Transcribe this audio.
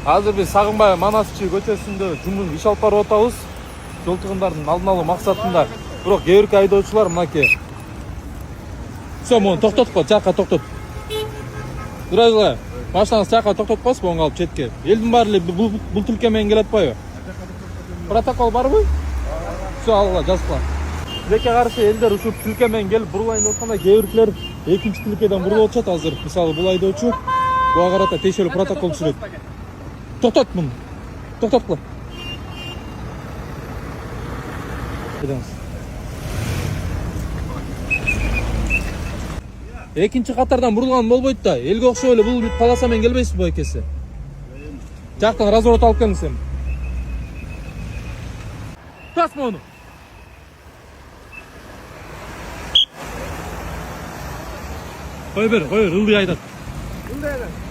Азыр биз Сагынбай Манасчы көчөсүндө иш алып барып атабыз. Жол тыгындардын алдын алуу максатында. Бирок кээ бирки айдоочулар мынакей. Все, мону токтотуп кой, чакка токтот. Дурайла, машинаңыз чакка токтотуп койсуз, оңго алып четке. Элдин баары эле бул тилке менен келе атпайбы? Протокол барбы? Все, алла, жазгыла. Тилекке каршы элдер ушул тилке менен келип бурулайын деп атканда, кээ биркилер экинчи тилкеден бурулуп атышат азыр. Мисалы, бул айдоочу буга карата тиешелүү протокол түзүлөт. Токтот муну. Токтоткула. Экинчи катардан бурулган болбойт да. Элге окшоп эле бул полоса менен келбейсиз бу экеси. Жактан разворот алып келиңиз эми. Тас мону. Кой бер, ылдый айдат. Ылдый айдат.